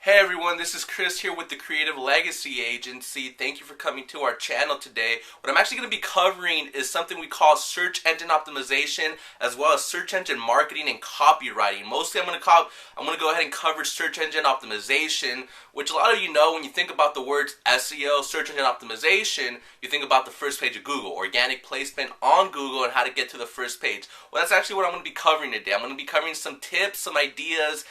Hey everyone, this is Chris here with the Creative Legacy Agency. Thank you for coming to our channel today. What I'm actually going to be covering is something we call search engine optimization, as well as search engine marketing and copywriting. Mostly I'm going to go ahead and cover search engine optimization, which a lot of you know when you think about the words SEO, search engine optimization, you think about the first page of Google, organic placement on Google and how to get to the first page. Well, that's actually what I'm going to be covering today. I'm going to be covering some tips, some ideas,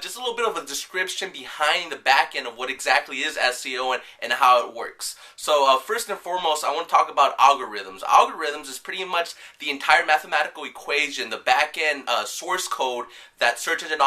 just a little bit of a description behind the back end of what exactly is SEO and how it works. So first and foremost, I want to talk about algorithms. Algorithms is pretty much the entire mathematical equation, the back end source code that search engine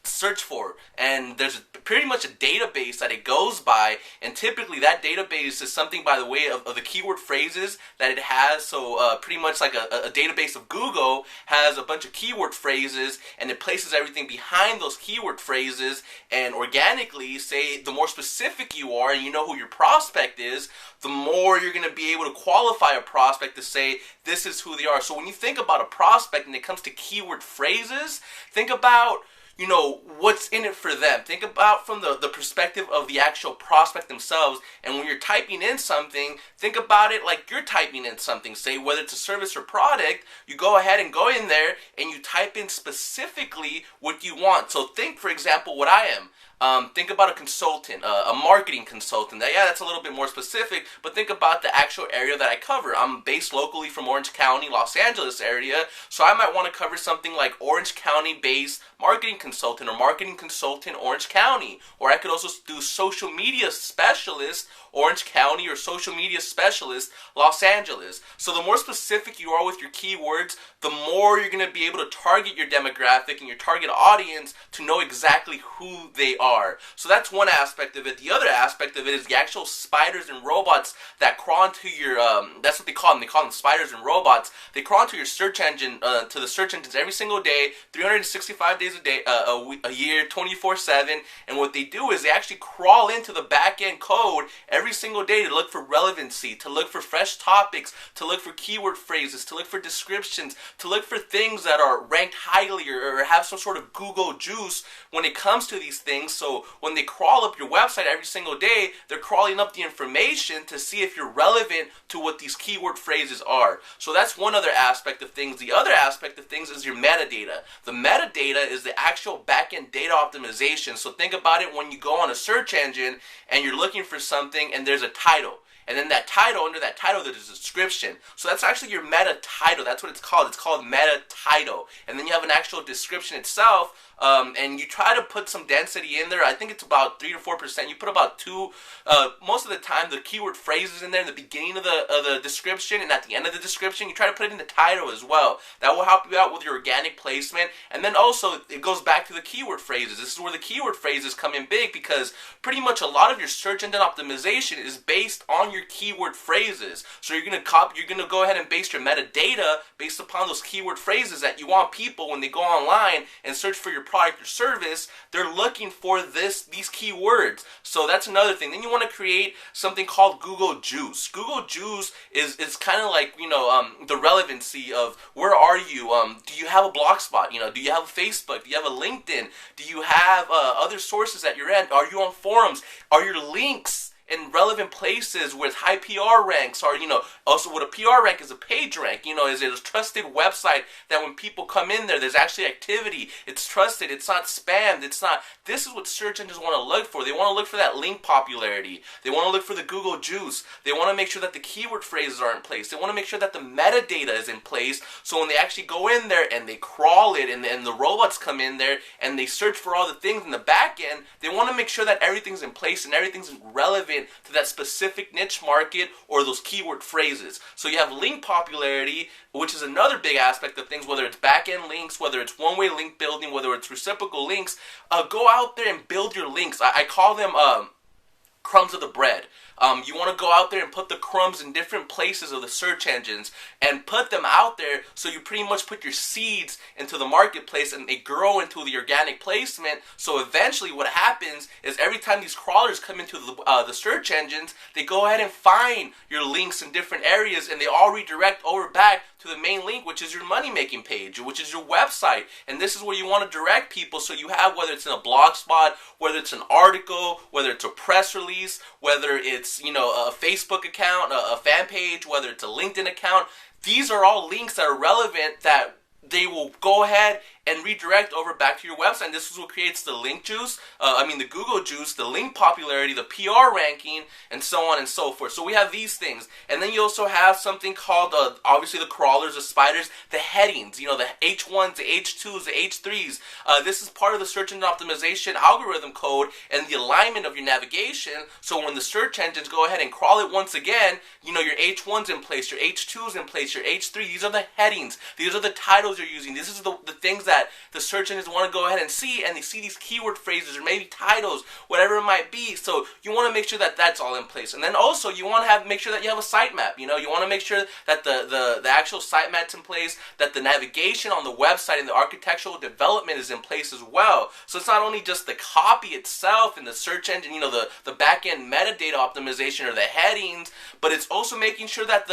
search for, and there's pretty much a database that it goes by, and typically that database is something by the way of the keyword phrases that it has. So pretty much like a database of Google has a bunch of keyword phrases, and it places everything behind those keyword phrases, and organically, say the more specific you are and you know who your prospect is, the more you're going to be able to qualify a prospect to say this is who they are. So when you think about a prospect and it comes to keyword phrases, think about what's in it for them. Think about from the perspective of the actual prospect themselves, and when you're typing in something, think about it like you're typing in something. Say whether it's a service or product, you go ahead and go in there and you type in specifically what you want. So think, for example, what I am. Think about a consultant, a marketing consultant. Yeah, that's a little bit more specific, but think about the actual area that I cover. I'm based locally from Orange County, Los Angeles area, so I might want to cover something like Orange County-based marketing consultant or marketing consultant Orange County. Or I could also do social media specialist Orange County or social media specialist Los Angeles. So the more specific you are with your keywords, the more you're going to be able to target your demographic and your target audience to know exactly who they are. So that's one aspect of it. The other aspect of it is the actual spiders and robots that crawl into your, that's what they call them. They call them spiders and robots. They crawl into your search engine, to the search engines every single day, 365 days a day, a year, 24/7. And what they do is they actually crawl into the back end code every single day to look for relevancy, to look for fresh topics, to look for keyword phrases, to look for descriptions, to look for things that are ranked highly or have some sort of Google juice when it comes to these things. So when they crawl up your website every single day, they're crawling up the information to see if you're relevant to what these keyword phrases are. So that's one other aspect of things. The other aspect of things is your metadata. The metadata is the actual back-end data optimization. So think about it when you go on a search engine and you're looking for something and there's a title. And then that title, under that title, there's a description. So that's actually your meta title. That's what it's called. It's called meta title. And then you have an actual description itself, and you try to put some density in there. I think it's about 3 to 4%. You put about 2. Most of the time, the keyword phrases in there in the beginning of the description and at the end of the description. You try to put it in the title as well. That will help you out with your organic placement. And then also, it goes back to the keyword phrases. This is where the keyword phrases come in big, because pretty much a lot of your search engine optimization is based on your keyword phrases. So you're gonna go ahead and base your metadata based upon those keyword phrases that you want people, when they go online and search for your product or service, they're looking for these keywords. So that's another thing. Then you want to create something called Google Juice. Google Juice is kind of like the relevancy of where are you? Do you have a blog spot? Do you have a Facebook? Do you have a LinkedIn? Do you have other sources that you're in? Are you on forums? Are your links in relevant places with high PR ranks? Or also what a PR rank is, a page rank. Is it a trusted website that when people come in there, there's actually activity? It's trusted. It's not spammed. It's not. This is what search engines want to look for. They want to look for that link popularity. They want to look for the Google juice. They want to make sure that the keyword phrases are in place. They want to make sure that the metadata is in place. So when they actually go in there and they crawl it, and the robots come in there and they search for all the things in the back end, they want to make sure that everything's in place and everything's relevant to that specific niche market or those keyword phrases. So you have link popularity, which is another big aspect of things, whether it's back-end links, whether it's one-way link building, whether it's reciprocal links. Go out there and build your links. I call them crumbs of the bread. You want to go out there and put the crumbs in different places of the search engines and put them out there, so you pretty much put your seeds into the marketplace and they grow into the organic placement. So eventually what happens is every time these crawlers come into the search engines, they go ahead and find your links in different areas, and they all redirect over back to the main link, which is your money making page, which is your website. And this is where you want to direct people, so you have, whether it's in a blog spot, whether it's an article, whether it's a press release, whether it's, you know, a Facebook account, a fan page, whether it's a LinkedIn account. These are all links that are relevant, that they will go ahead and redirect over back to your website. And this is what creates the link juice, the Google juice, the link popularity, the PR ranking, and so on and so forth. So we have these things. And then you also have something called, obviously the crawlers, the spiders, the headings, you know, the H1s, the H2s, the H3s. This is part of the search engine optimization algorithm code and the alignment of your navigation. So when the search engines go ahead and crawl it once again, you know, your H1's in place, your H2's in place, your H3, these are the headings, these are the titles you're using, this is the things that the search engines want to go ahead and see, and they see these keyword phrases or maybe titles, whatever it might be. So you want to make sure that that's all in place. And then also you want to make sure that you have a sitemap. You know, you want to make sure that the actual sitemap's in place, that the navigation on the website and the architectural development is in place as well. So it's not only just the copy itself and the search engine, you know, the back-end metadata optimization or the headings, but it's also making sure that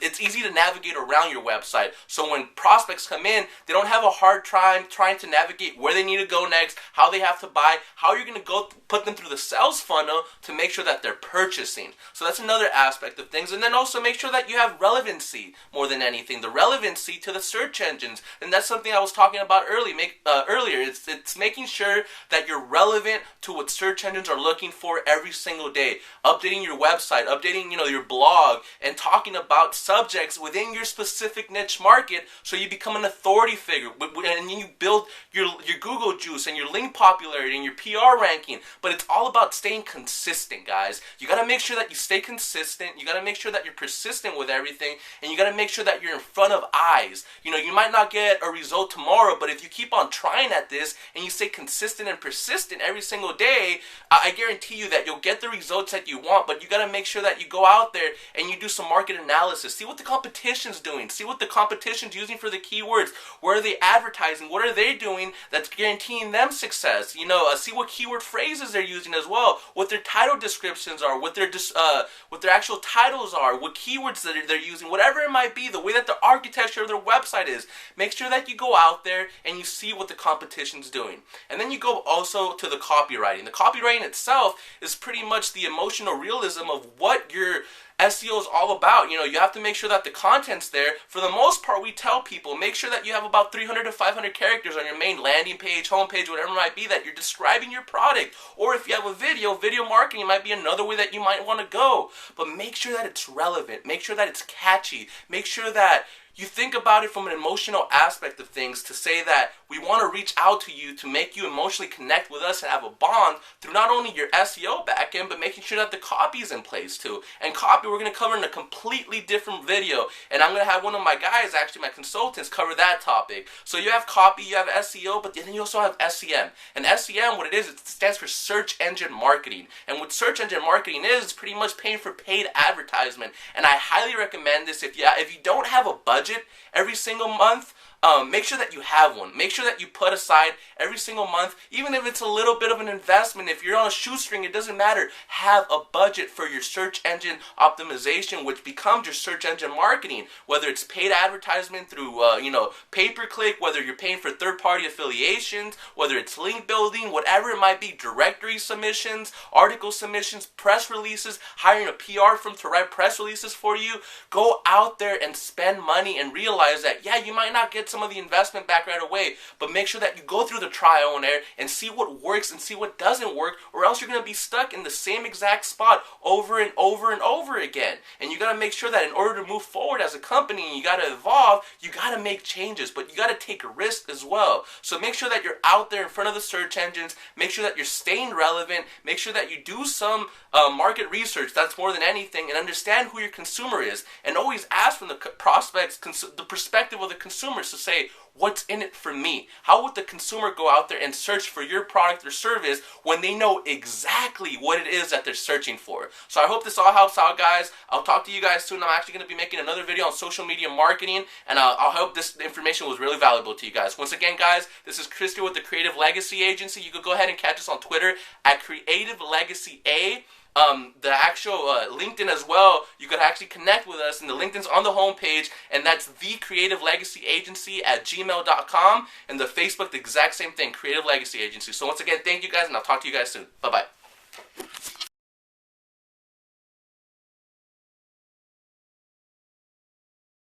it's easy to navigate around your website. So when prospects come in, they don't have a hard time trying to navigate where they need to go next, how they have to buy, how you're going to go put them through the sales funnel to make sure that they're purchasing. So that's another aspect of things. And then also make sure that you have relevancy more than anything, the relevancy to the search engines. And that's something I was talking about earlier. It's making sure that you're relevant to what search engines are looking for every single day. Updating your website, updating, you know, your blog, and talking about subjects within your specific niche market, so you become an authority figure, and you build your Google juice and your link popularity and your PR ranking. But it's all about staying consistent, guys. You got to make sure that you stay consistent. You got to make sure that you're persistent with everything, and you got to make sure that you're in front of eyes. You know, you might not get a result tomorrow, but if you keep on trying at this and you stay consistent and persistent every single day, I guarantee you that you'll get the results that you want. But you got to make sure that you go out there and you do some market analysis. See what the competition's doing. See what the competition's using for the keywords. Where are they advertising? What are they doing that's guaranteeing them success? You know, see what keyword phrases they're using as well. What their title descriptions are. What their actual titles are. What keywords that they're using. Whatever it might be. The way that the architecture of their website is. Make sure that you go out there and you see what the competition's doing. And then you go also to the copywriting. The copywriting itself is pretty much the emotional realism of what your SEO is all about. You know, you have to make sure that the content's there. For the most part, we tell people, make sure that you have about 300 to 500 characters on your main landing page, home page, whatever it might be, that you're describing your product. Or if you have a video marketing might be another way that you might want to go. But make sure that it's relevant. Make sure that it's catchy. Make sure that you think about it from an emotional aspect of things, to say that we want to reach out to you to make you emotionally connect with us and have a bond through not only your SEO backend, but making sure that the copy is in place too. And copy we're going to cover in a completely different video. And I'm going to have one of my guys, actually my consultants, cover that topic. So you have copy, you have SEO, but then you also have S.E.M. And S.E.M, what it is, it stands for search engine marketing. And what search engine marketing is pretty much paying for paid advertisement. And I highly recommend this if you don't have a budget every single month. Make sure that you have one. Make sure that you put aside every single month, even if it's a little bit of an investment. If you're on a shoestring, it doesn't matter. Have a budget for your search engine optimization, which becomes your search engine marketing. Whether it's paid advertisement through, pay-per-click, whether you're paying for third-party affiliations, whether it's link building, whatever it might be, directory submissions, article submissions, press releases, hiring a PR firm to write press releases for you. Go out there and spend money and realize that, yeah, you might not get some of the investment back right away, but make sure that you go through the trial and error and see what works and see what doesn't work, or else you're going to be stuck in the same exact spot over and over and over again. And you got to make sure that in order to move forward as a company and you got to evolve, you got to make changes, but you got to take a risk as well. So make sure that you're out there in front of the search engines, make sure that you're staying relevant, make sure that you do some market research, that's more than anything, and understand who your consumer is, and always ask from the prospects, the perspective of the consumer. So to say, what's in it for me? How would the consumer go out there and search for your product or service when they know exactly what it is that they're searching for? So I hope this all helps out, guys. I'll talk to you guys soon. I'm actually going to be making another video on social media marketing, and I'll hope this information was really valuable to you guys. Once again, guys, this is Chris here with the Creative Legacy Agency. You can go ahead and catch us on Twitter at Creative Legacy A. The actual LinkedIn as well, you could actually connect with us, and the LinkedIn's on the homepage, and that's the Creative Legacy Agency at gmail.com, and the Facebook, the exact same thing, Creative Legacy Agency. So once again, thank you guys, and I'll talk to you guys soon. Bye-bye.